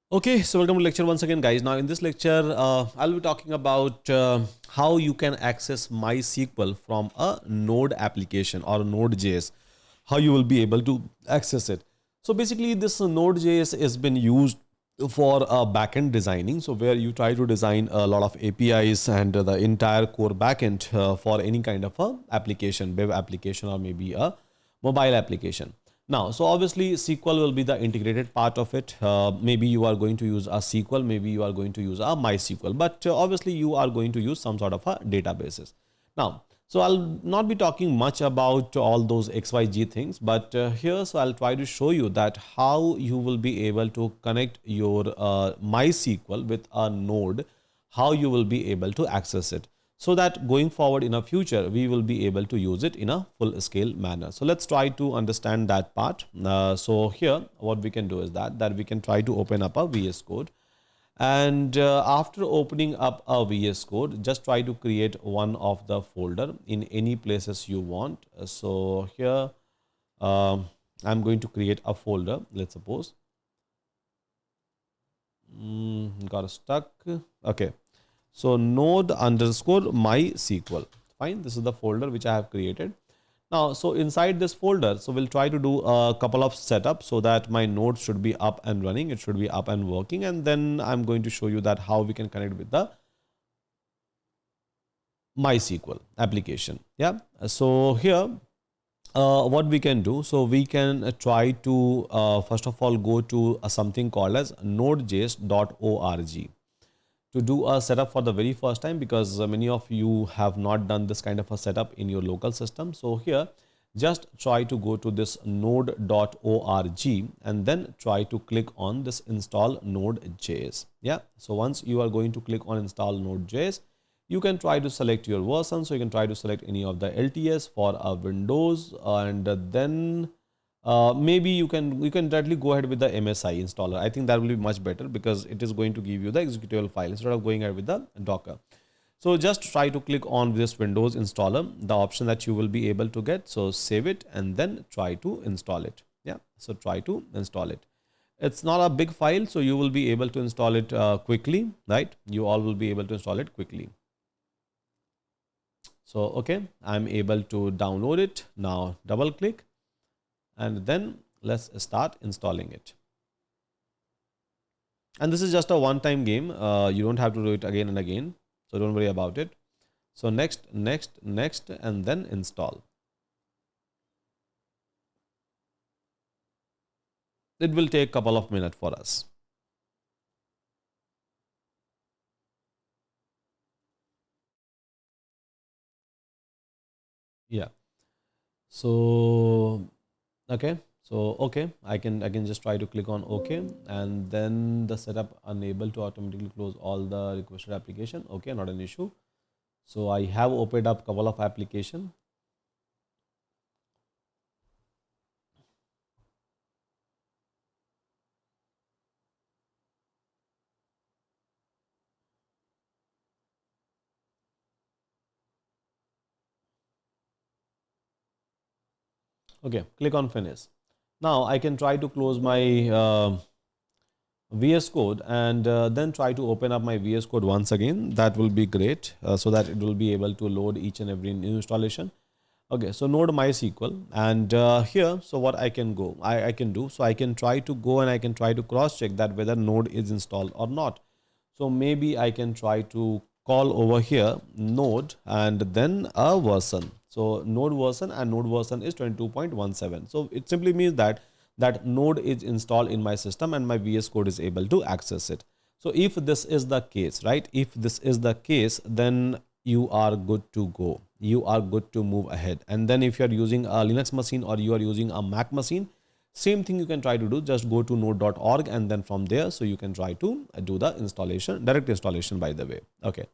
Okay, so welcome to lecture once again, guys. Now, in this lecture, I'll be talking about how you can access MySQL from a Node application or Node.js, how you will be able to access it. So basically, this Node.js has been used for backend designing. So where you try to design a lot of APIs and the entire core backend for any kind of a application, web application, or maybe a mobile application. Now, so obviously SQL will be the integrated part of it. Maybe you are going to use a SQL, maybe you are going to use a MySQL, but obviously you are going to use some sort of a databases. Now, so I'll not be talking much about all those XYZ things, but here, so I'll try to show you that how you will be able to connect your MySQL with a node, how you will be able to access it, so that going forward in a future we will be able to use it in a full scale manner. So let's try to understand that part. So here what we can do is that we can try to open up a VS Code, and after opening up a VS Code, just try to create one of the folder in any places you want. So here I'm going to create a folder. Let's suppose got stuck. Okay, so node underscore MySQL. Fine, this is the folder which I have created. Now, so inside this folder, so we'll try to do a couple of setups so that my node should be up and running. It should be up and working. And then I'm going to show you that how we can connect with the MySQL application. Yeah. So here, what we can do, so we can try to first of all go to something called as nodejs.org to do a setup for the very first time, because many of you have not done this kind of a setup in your local system. So here just try to go to this node.org and then try to click on this install node.js. Yeah, so once you are going to click on install node.js, you can try to select your version. So you can try to select any of the LTS for Windows, and then maybe you can directly go ahead with the MSI installer. I think that will be much better because it is going to give you the executable file instead of going ahead with the Docker. So just try to click on this Windows installer, the option that you will be able to get. So save it and then try to install it. Yeah, so try to install it. It's not a big file, so you will be able to install it quickly, right? You all will be able to install it quickly. So okay, I'm able to download it. Now double click and then let's start installing it. And this is just a one-time game. You don't have to do it again and again, so don't worry about it. So next, and then install. It will take a couple of minutes for us. Yeah, so okay, so okay, I can just try to click on OK, and then the setup unable to automatically close all the requested application. Okay, not an issue. So I have opened up a couple of application. Okay, click on finish. Now I can try to close my VS Code, and then try to open up my VS Code once again. That will be great, so that it will be able to load each and every new installation. Okay, so node MySQL, and here, so what I can go, I can do, so I can try to go and I can try to cross check that whether node is installed or not. So maybe I can try to call over here node and then a version. So node version, and node version is 22.17. So it simply means that node is installed in my system and my VS Code is able to access it. So if this is the case, right? If this is the case, then you are good to go. You are good to move ahead. And then if you are using a Linux machine or you are using a Mac machine, same thing you can try to do. Just go to node.org and then from there, so you can try to do the installation, direct installation, by the way. Okay.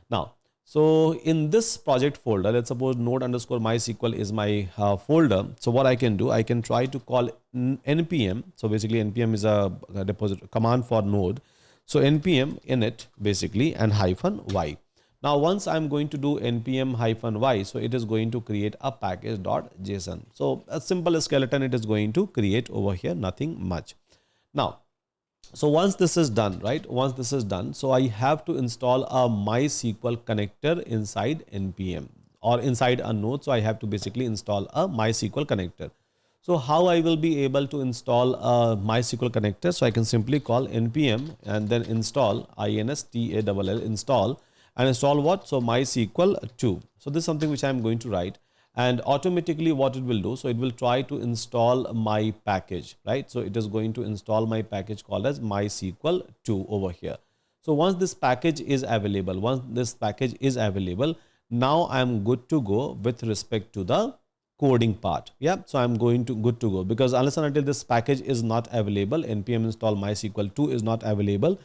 Now, so in this project folder, let's suppose node underscore MySQL is my folder. So what I can do, I can try to call npm. So basically npm is a deposit command for node. So npm init basically and -y. Now, once I'm going to do npm-y, so it is going to create a package.json. So a simple skeleton it is going to create over here, nothing much. Now, So once this is done, right? Once this is done, so I have to install a MySQL connector inside npm or inside a node. So I have to basically install a MySQL connector. So how I will be able to install a MySQL connector? So I can simply call npm and then install install and install what? So MySQL 2. So this is something which I am going to write, and automatically what it will do, so it will try to install my package, right? So it is going to install my package called as MySQL 2 over here. So once this package is available, now I am good to go with respect to the coding part. Yeah, so I'm going to good to go, because unless and until this package is not available, npm install MySQL 2 is not available,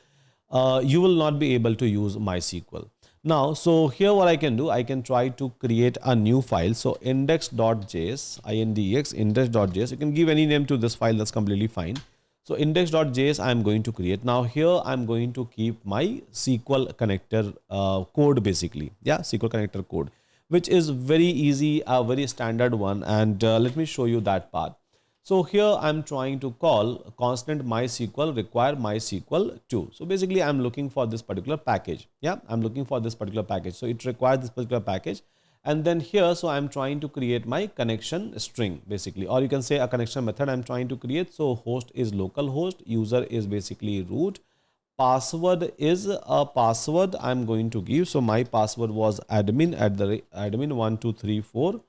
you will not be able to use MySQL. Now, so here what I can do, I can try to create a new file. So index.js, index.js, you can give any name to this file, that's completely fine. So index.js I'm going to create. Now here I'm going to keep my SQL connector code basically. Yeah, SQL connector code, which is very easy, a very standard one. And let me show you that part. So here I'm trying to call constant MySQL require MySQL 2. So basically I'm looking for this particular package. Yeah, I'm looking for this particular package. So it requires this particular package. And then here, so I'm trying to create my connection string basically, or you can say a connection method I'm trying to create. So host is localhost, user is basically root, password is a password I'm going to give. So my password was admin at the admin 1234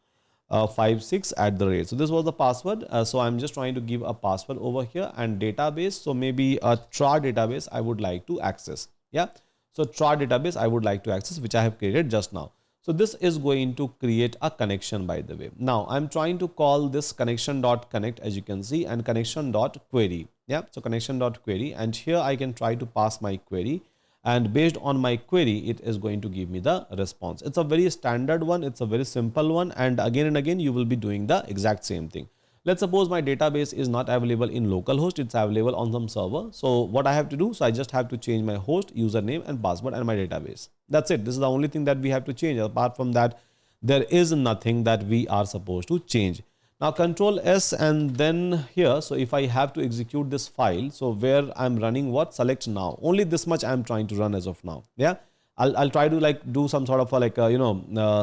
56 at the rate. So this was the password. So I'm just trying to give a password over here, and database. So maybe a char database I would like to access. Yeah. So char database I would like to access, which I have created just now. So this is going to create a connection, by the way. Now I'm trying to call this connection.connect, as you can see, and connection.query. Yeah. So connection.query, and here I can try to pass my query, and based on my query it is going to give me the response. It's a very standard one, it's a very simple one, and again you will be doing the exact same thing. Let's suppose my database is not available in localhost, it's available on some server. So what I have to do, so I just have to change my host, username and password and my database. That's it. This is the only thing that we have to change. Apart from that, there is nothing that we are supposed to change. Now control S, and then here, so if I have to execute this file, so where I'm running what, select now, only this much I'm trying to run as of now. Yeah, I'll try to like do some sort of a, like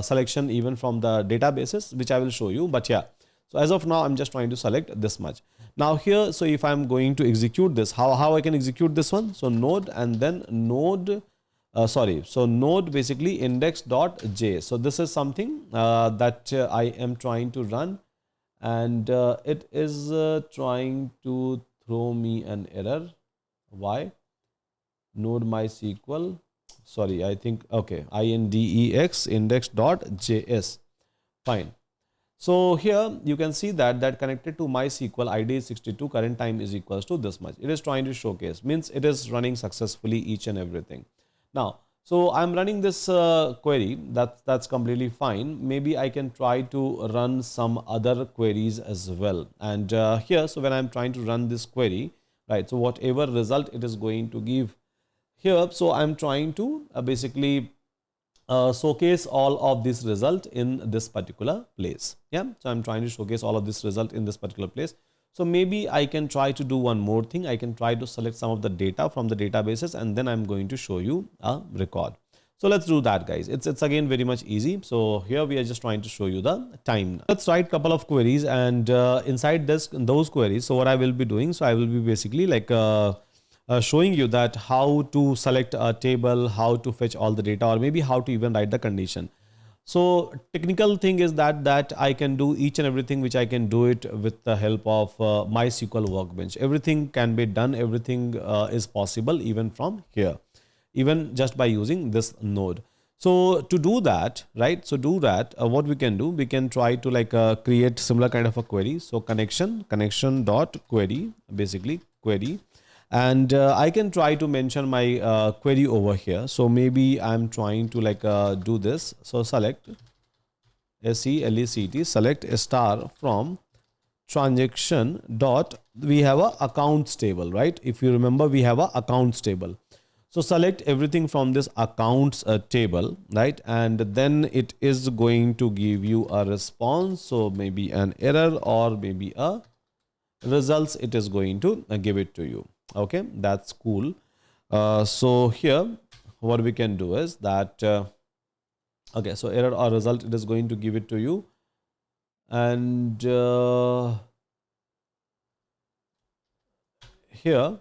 selection even from the databases, which I will show you. But yeah, so as of now I'm just trying to select this much. Now here, so if I'm going to execute this, how I can execute this one? So node, and then node so node basically index.js. So this is something that I am trying to run, and it is trying to throw me an error. Why? Node MySQL, sorry, I think, okay, index.js. Fine. So here you can see that connected to MySQL ID is 62, current time is equals to this much. It is trying to showcase, means it is running successfully each and everything. Now, so I'm running this query, that's completely fine. Maybe I can try to run some other queries as well. And here, so when I'm trying to run this query, right, so whatever result it is going to give here, so I'm trying to basically showcase all of this result in this particular place. Yeah, so I'm trying to showcase all of this result in this particular place. So maybe I can try to do one more thing. I can try to select some of the data from the databases, and then I'm going to show you a record. So let's do that, guys. It's again very much easy. So here we are just trying to show you the time. Let's write a couple of queries, and inside those queries, so what I will be doing, so I will be basically like showing you that how to select a table, how to fetch all the data, or maybe how to even write the condition. So technical thing is that I can do each and everything, which I can do it with the help of MySQL Workbench. Everything can be done. Everything is possible even from here, even just by using this node. So to do that, right? So do that. What we can do, we can try to like create similar kind of a query. So connection dot query, basically query. And I can try to mention my query over here. So maybe I'm trying to like do this. So select select, select a star from transaction dot, we have a accounts table, right? If you remember, we have a accounts table. So select everything from this accounts table, right? And then it is going to give you a response. So maybe an error or maybe a results, it is going to give it to you. Okay, that's cool. So here what we can do is that okay, so error or result, it is going to give it to you, and here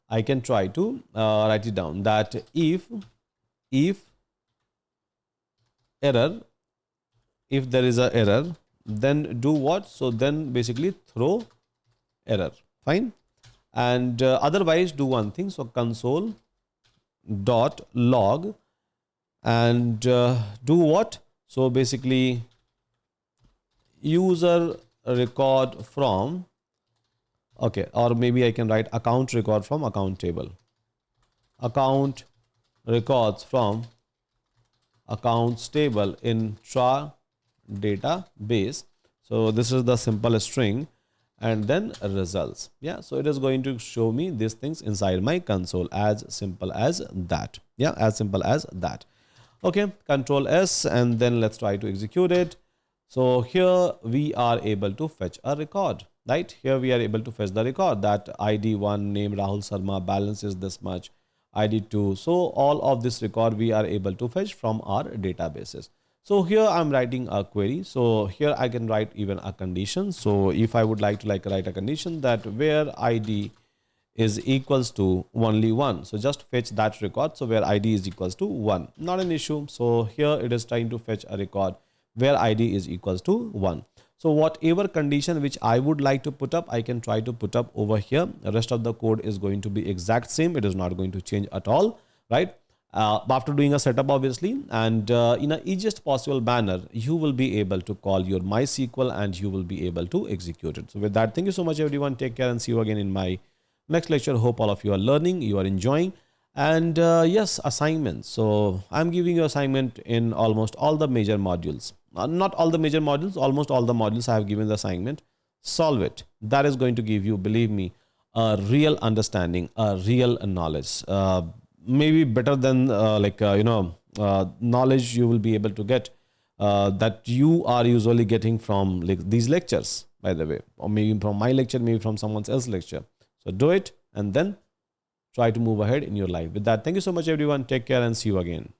I can try to write it down that if error, if there is a error, then do what? So then basically throw error. Fine. And otherwise do one thing. So console dot log and do what? So basically user record from, okay, or maybe I can write account record from account table, account records from accounts table intra database. So this is the simple string, and then results. Yeah, so it is going to show me these things inside my console, as simple as that. Yeah, as simple as that. Okay, control S, and then let's try to execute it. So here we are able to fetch a record, right? Here we are able to fetch the record that ID1, name Rahul Sharma, balance is this much, ID2. So all of this record we are able to fetch from our databases. So here I'm writing a query. So here I can write even a condition. So if I would like to write a condition that where ID is equals to only 1. So just fetch that record. So where ID is equals to 1. Not an issue. So here it is trying to fetch a record where ID is equals to 1. So whatever condition which I would like to put up, I can try to put up over here. The rest of the code is going to be exact same. It is not going to change at all, right? After doing a setup, obviously, and in a easiest possible manner, you will be able to call your MySQL and you will be able to execute it. So with that, thank you so much, everyone. Take care and see you again in my next lecture. Hope all of you are learning, you are enjoying. And yes, assignments. So I'm giving you assignment in almost all the major modules. Not all the major modules, almost all the modules I have given the assignment. Solve it. That is going to give you, believe me, a real understanding, a real knowledge. Maybe better than knowledge you will be able to get that you are usually getting from these lectures, by the way, or maybe from my lecture, maybe from someone else's lecture. So do it and then try to move ahead in your life. With that, thank you so much, everyone. Take care and see you again.